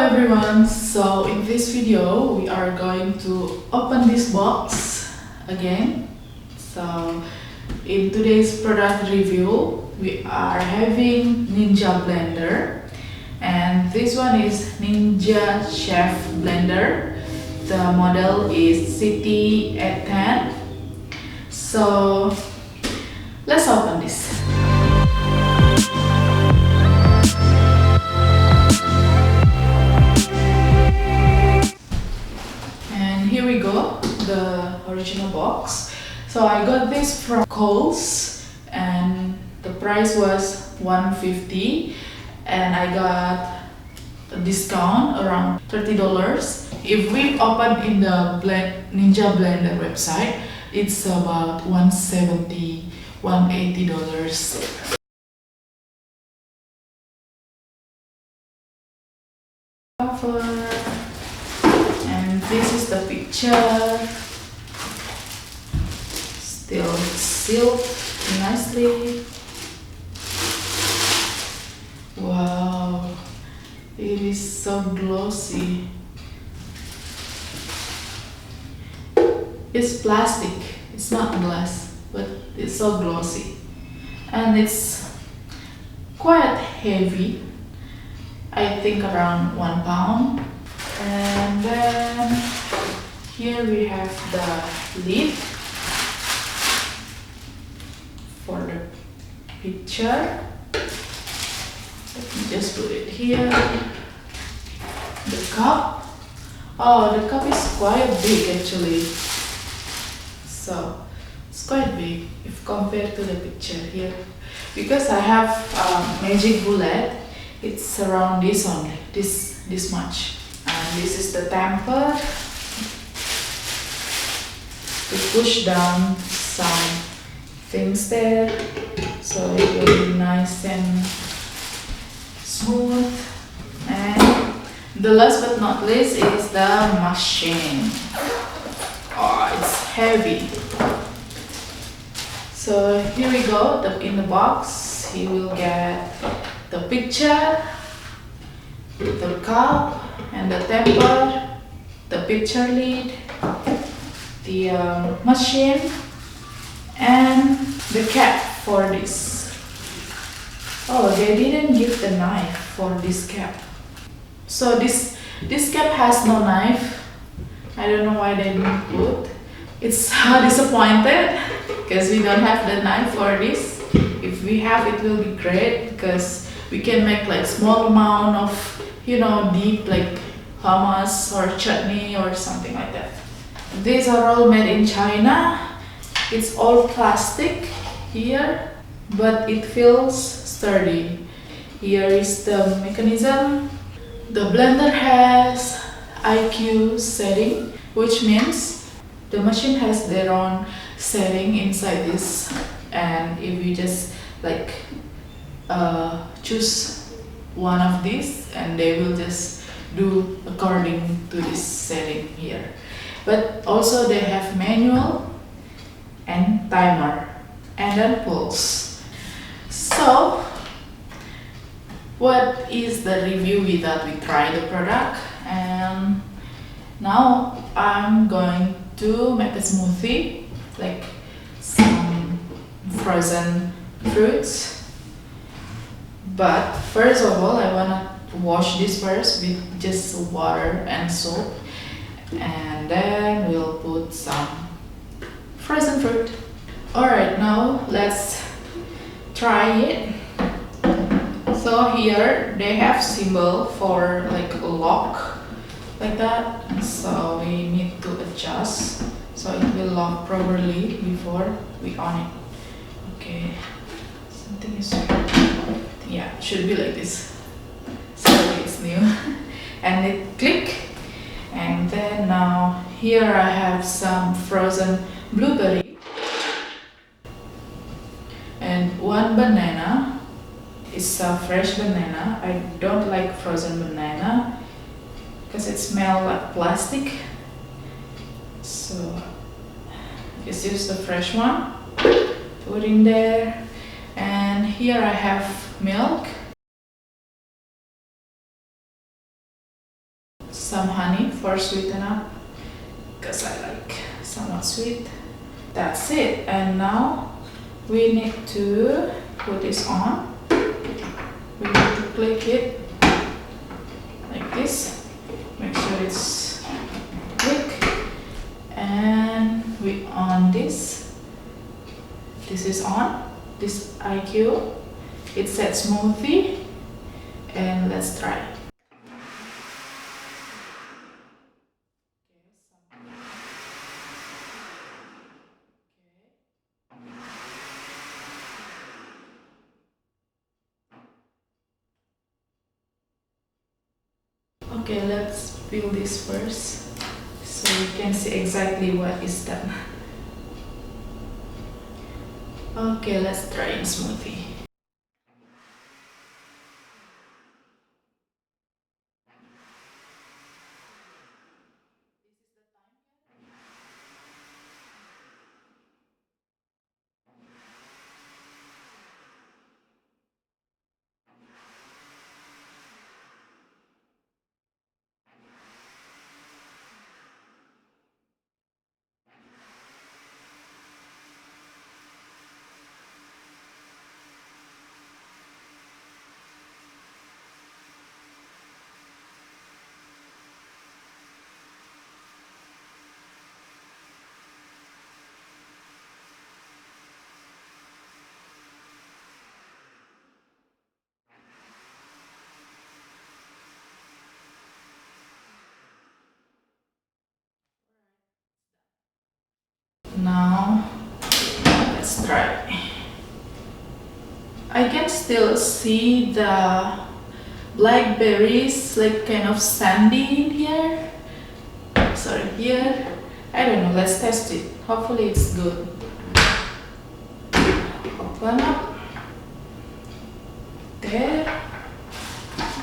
everyone, so in this video we are going to open this box again. So in today's product review we are having Ninja blender, and this one is Ninja Chef blender. The model is CT-810. So let's open this. Here we go, the original box. So I got this from Kohl's and the price was $150, and I got a discount around $30. If we open in the Ninja blender website, it's about $170, $180. Cover. And this is the picture, still sealed nicely. Wow, it is so glossy. It's plastic, it's not glass, but it's so glossy. And it's quite heavy, I think around 1 pound. And then here we have the lid for the picture. Let me just put it here. The cup. Oh, the cup is quite big actually. So it's quite big if compared to the picture here. Because I have magic bullet, it's around this only, this much. And this is the tamper to push down some things there, so it will be nice and smooth. And the last but not least is the machine. Oh, it's heavy. So here we go, in the box you will get the picture, the cup, and the temper, the picture lid, the machine, and the cap for this. Oh, they didn't give the knife for this cap. So this cap has no knife. I don't know why they didn't put. It's disappointed because we don't have the knife for this. If we have, it will be great because we can make like small amount of, deep like hummus or chutney or something like that. These are all made in China. It's all plastic here, but it feels sturdy. Here is the mechanism. The blender has IQ setting, which means the machine has their own setting inside this, and if you just like choose one of these, and they will just do according to this setting here. But also they have manual and timer and then pulse. So what is the review without we try the product? And now I'm going to make a smoothie, like some frozen fruits. But first of all, I wanna wash this first with just water and soap, and then we'll put some frozen fruit. Alright, now let's try it. So here they have symbol for like a lock, like that. So we need to adjust so it will lock properly before we on it. Okay, something is, yeah, it should be like this. Sorry, it's new. And it click. And then now here I have some frozen blueberry and one banana. It's a fresh banana. I don't like frozen banana because it smells like plastic. So just use the fresh one. Put in there. And here I have milk. some honey for sweeten up because I like somewhat sweet. That's it. And now we need to put this on. We need to click it like this. Make sure it's click. And we on this. This is on. This IQ. It said smoothie. And let's try. Okay, let's fill this first so you can see exactly what is done. Okay, let's try in smoothie. Now let's try. I can still see the blackberries like kind of sandy in here. Sorry, here. I don't know, let's test it. Hopefully it's good. Open up. There.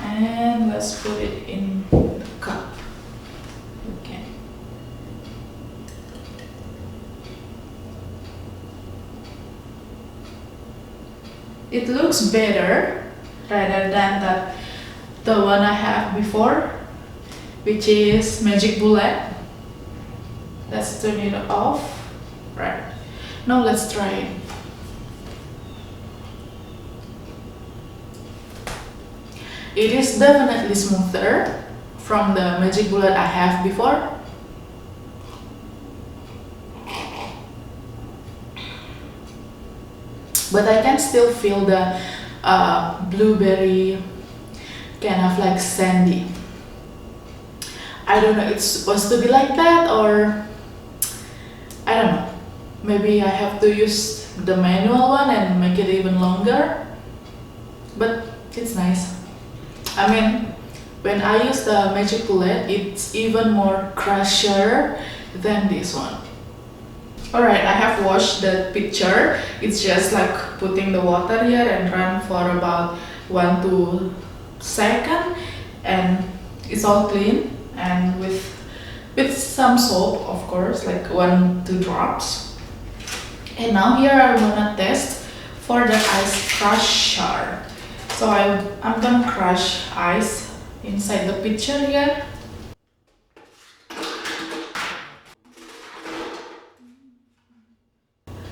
And let's put it in the cup. Okay. It looks better rather than the one I have before, which is Magic Bullet. Let's turn it off. Right. Now let's try it. It is definitely smoother from the Magic Bullet I have before. But I can still feel the blueberry kind of like sandy. I don't know, it's supposed to be like that, or I don't know. Maybe I have to use the manual one and make it even longer. But it's nice. I mean, when I use the Magic Bullet, it's even more crusher than this one. Alright, I have washed the picture. It's just like putting the water here and run for about 1-2 seconds, and it's all clean, and with some soap, of course, like 1-2 drops. And now here I wanna test for the ice crusher. So I'm gonna crush ice inside the pitcher here.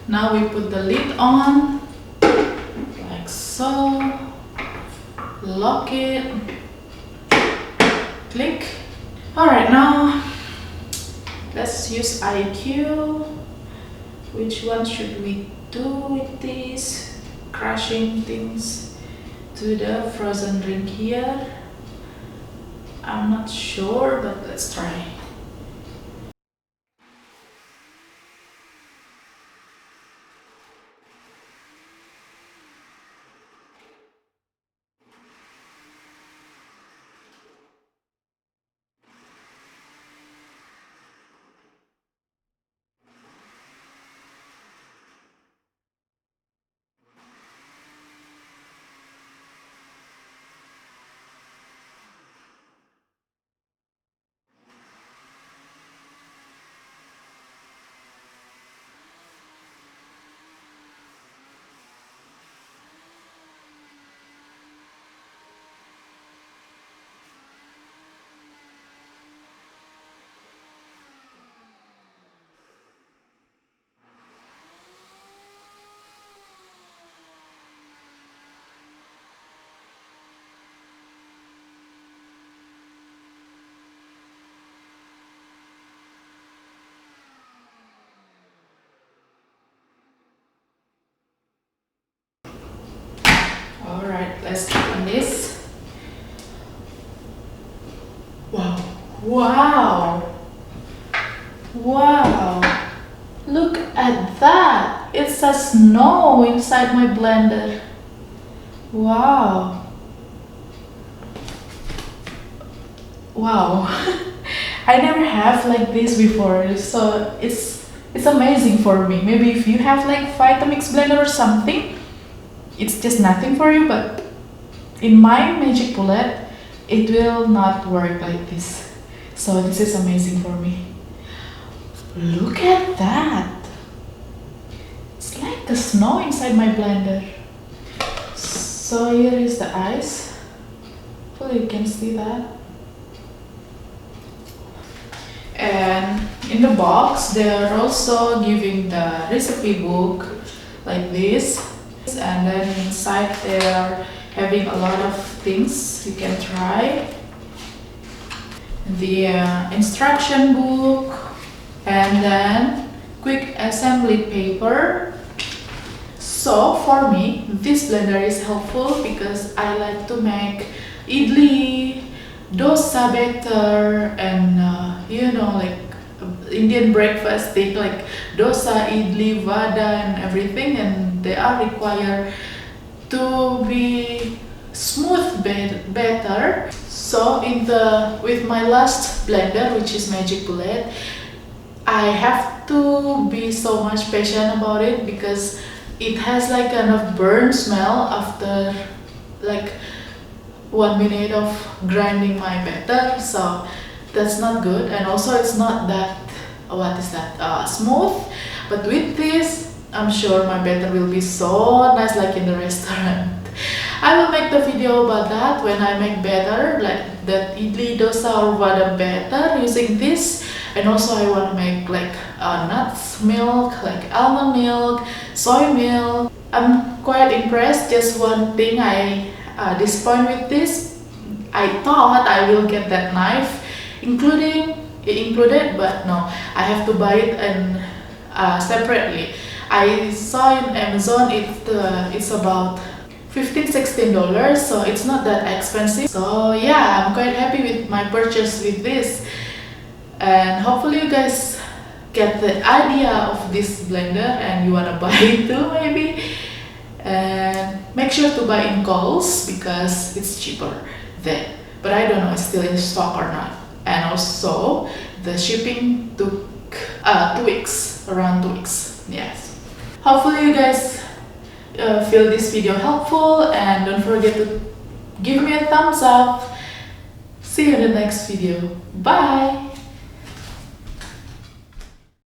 Now we put the lid on, like so, lock it, click. Alright, now let's use IQ. Which one should we do with this? Crushing things to the frozen drink here. I'm not sure, but let's try. Alright, let's open this. Wow. Wow. Wow. Look at that. It's a snow inside my blender. Wow. Wow. I never have like this before, so it's amazing for me. Maybe if you have like Vitamix blender or something, it's just nothing for you, but in my Magic Bullet, it will not work like this. So this is amazing for me. Look at that. It's like the snow inside my blender. So here is the ice. Hopefully you can see that. And in the box, they are also giving the recipe book like this. And then inside they are having a lot of things you can try. The instruction book, and then quick assembly paper. So for me, this blender is helpful because I like to make idli, dosha batter, and like Indian breakfast thing like dosha, idli, vada, and everything, and they are required to be smooth batter. So with my last blender, which is Magic Bullet, I have to be so much patient about it because it has like kind of burn smell after like 1 minute of grinding my batter, so that's not good. And also it's not that smooth, but with this I'm sure my batter will be so nice like in the restaurant. I will make the video about that when I make batter like that idli, dosa or vada batter using this. And also I want to make like nuts milk, like almond milk, soy milk. I'm quite impressed. Just one thing I disappointed with this. I thought I will get that knife included, but no, I have to buy it and separately. I saw in Amazon it's about $15-16, so it's not that expensive. So yeah, I'm quite happy with my purchase with this, and hopefully you guys get the idea of this blender and you wanna buy it too maybe. And make sure to buy in Kohl's because it's cheaper there, but I don't know it's still in stock or not. And also the shipping took 2 weeks, around 2 weeks. Yes. Hopefully you guys feel this video helpful, and don't forget to give me a thumbs up. See you in the next video. Bye.